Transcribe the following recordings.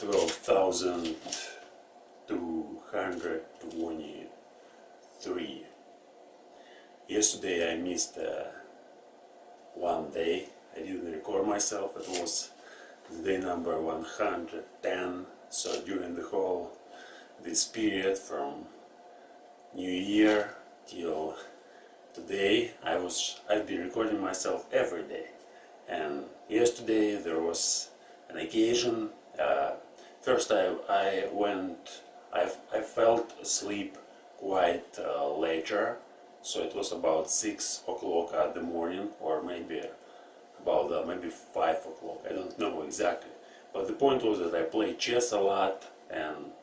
12,223. Yesterday I missed one day. I didn't record myself. It was day number 110. So during the whole this period from New Year till today, I've been recording myself every day. And yesterday there was an occasion. First I felt asleep quite later, so it was about 6 o'clock at the morning, or maybe about maybe 5 o'clock. I don't know exactly. But the point was that I played chess a lot, and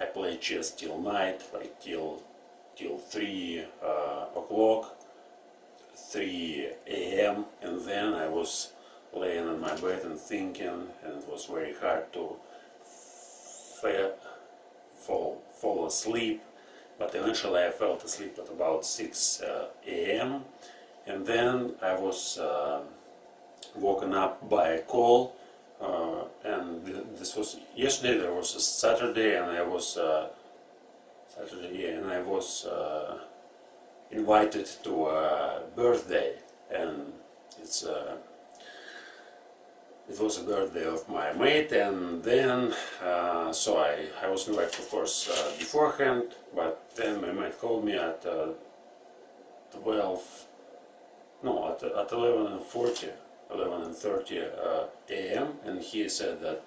I played chess till night, like till 3 o'clock, 3 a.m. and then I was laying on my bed and thinking, and it was very hard to fall asleep. But eventually I fell asleep at about 6 a.m. and then I was woken up by a call. And this was yesterday. There was a Saturday, and I was invited to a birthday, and it was a birthday of my mate, and then so I was invited, of course, beforehand, but then my mate called me at 11:30 a.m. and he said that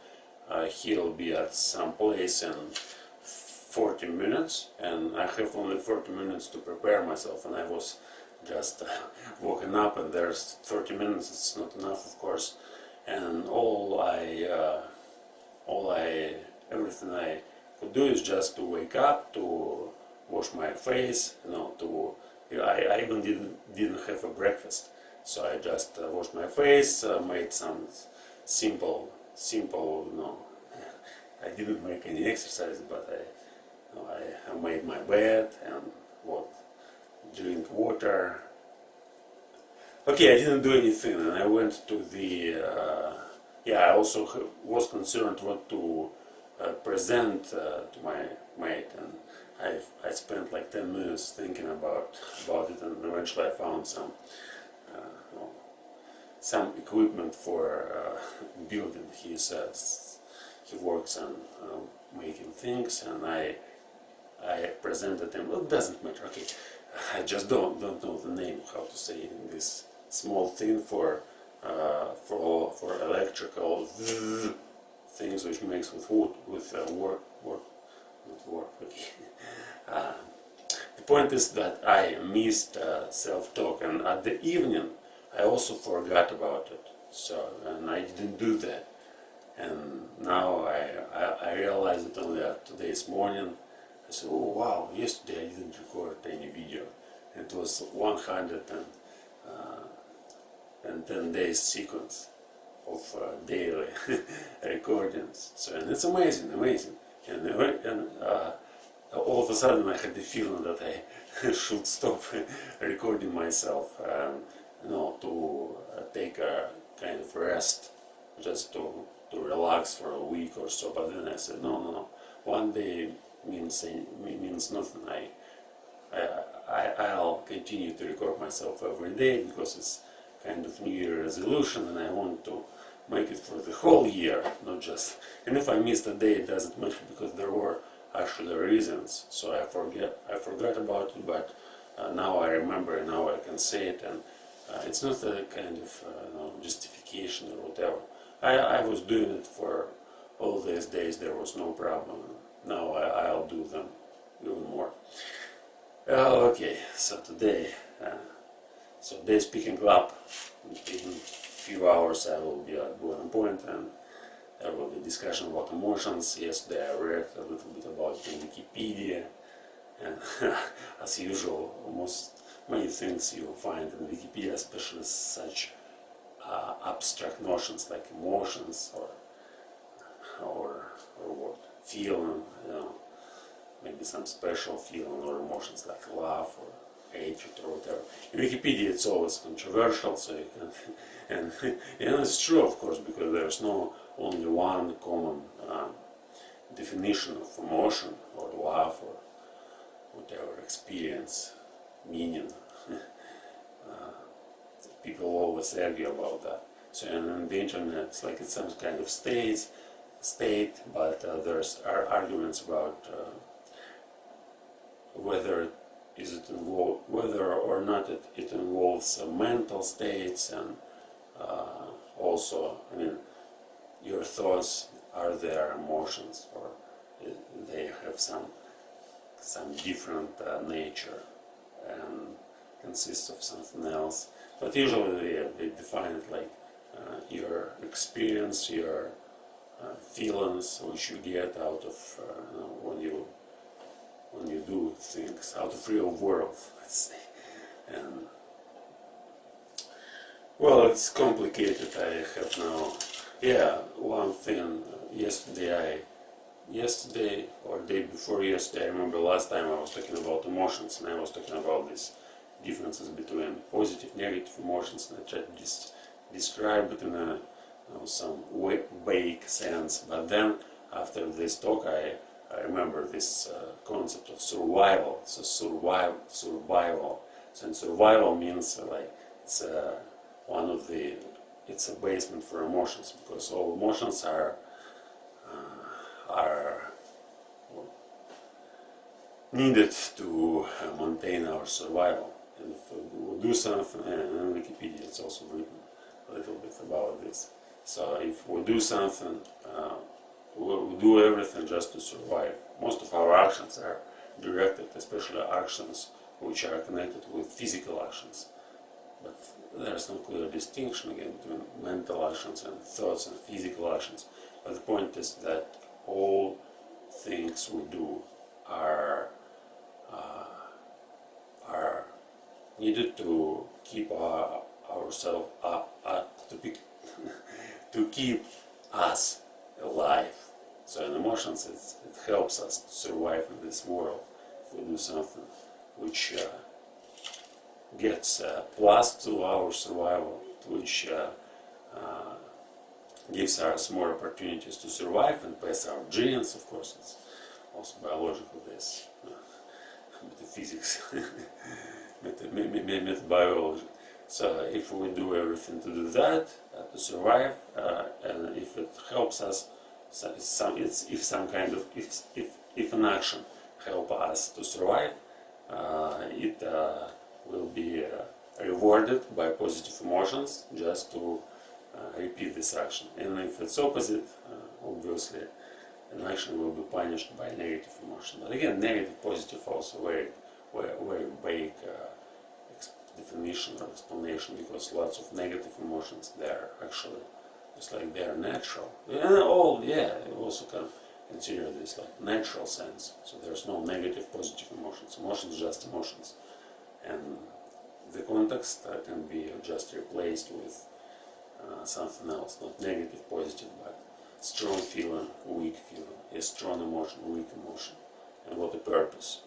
he'll be at some place in 40 minutes, and I have only 40 minutes to prepare myself, and I was just woken up, and there's 30 minutes. It's not enough, of course, and everything I could do is just to wake up, to wash my face, I even didn't have a breakfast. So I just washed my face, made some simple, I didn't make any exercise, but I made my bed and drink water. Okay, I didn't do anything, and I went to the, I also was concerned what to present to my mate, and I spent like 10 minutes thinking about it, and eventually I found some equipment for building. He says he works on making things, and I presented him. Well, it doesn't matter. Okay, I just don't know the name, how to say this small thing for electrical things which makes with wood, with work. Okay. The point is that I missed self-talk, and at the evening I also forgot about it. So, and I didn't do that. And now I realized it only today's morning. I said, oh wow, yesterday I didn't record any video. It was 110 days sequence of daily recordings. So, and it's amazing. And all of a sudden I had the feeling that I should stop recording myself, to take a kind of rest, just to relax for a week or so. But then I said, no. One day means nothing. I'll continue to record myself every day, because it's kind of New Year resolution, and I want to make it for the whole year, not just. And if I missed a day, it doesn't matter, because there were actually reasons. So I forgot about it, but now I remember, and now I can say it, and it's not a kind of justification or whatever. I was doing it for all these days. There was no problem. Now I'll do them even more. Okay, so today, day's picking up. In a few hours I will be at Boiling Point, and there will be discussion about emotions. Yesterday I read a little bit about it in Wikipedia, and as usual, almost many things you find in Wikipedia, especially such abstract notions like emotions or what, feeling, maybe some special feeling or emotions like love or hatred or whatever. In Wikipedia it's always controversial, so you can, and it's true, of course, because there's no only one common definition of emotion or love or whatever experience, meaning. People always argue about that. So on the internet, it's like it's some kind of state, but there's arguments about whether or not it involves mental states, and also, I mean, your thoughts are their emotions, or they have some different nature and consist of something else. But usually they define it like your experience, your feelings which you get out of when you do things out of real world, let's say. And well, it's complicated. I have now, one thing. Yesterday or day before yesterday, I remember last time I was talking about emotions, and I was talking about these differences between positive, negative emotions, and I tried to describe it in a some vague sense. But then after this talk, I remember this concept of survival. So survival. So in survival means like it's it's a basement for emotions, because all emotions are needed to maintain our survival. And if we do something, and in Wikipedia it's also written a little bit about this. So if we do something, we do everything just to survive. Most of our actions are directed, especially actions which are connected with physical actions. But there's no clear distinction again between mental actions and thoughts and physical actions. But the point is that all things we do are needed to keep ourselves to keep us alive. So in emotions, it helps us to survive in this world. If we do something which gets plus to our survival, which gives us more opportunities to survive and pass our genes. Of course, it's also biological, this metaphysics, metabiology. So if we do everything to do that, to survive, and if it helps us, if an action helps us to survive, it will be rewarded by positive emotions just to repeat this action. And if it's opposite, obviously an action will be punished by negative emotion. But again, negative, positive also very vague definition or explanation, because lots of negative emotions, they're actually just like they're natural. And you also can consider this like natural sense. So there's no negative, positive emotions. Emotions just emotions. And the context can be just replaced with something else, not negative, positive, but strong feeling, weak feeling, a strong emotion, weak emotion, and what the purpose.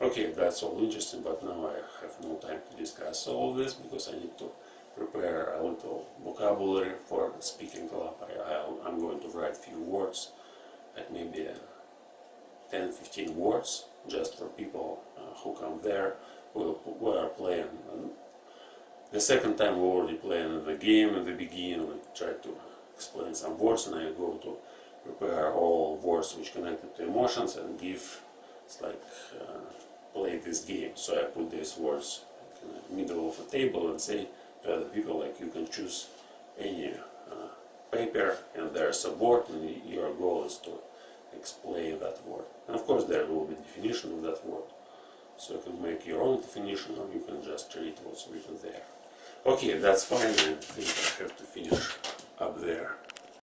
Okay, that's all interesting, but now I have no time to discuss all of this because I need to prepare a little vocabulary for speaking club. I'm going to write a few words, like maybe 10-15 words, just for people who come there. We are playing. The second time we already playing the game at the beginning. We try to explain some words, and I go to prepare all words which connected to emotions and give. It's like play this game. So I put these words in the middle of a table and say to other people, like, you can choose any paper, and there's a word, and your goal is to explain that word. And of course there will be definition of that word. So you can make your own definition, or you can just read what's written there. Okay, that's fine. I think I have to finish up there.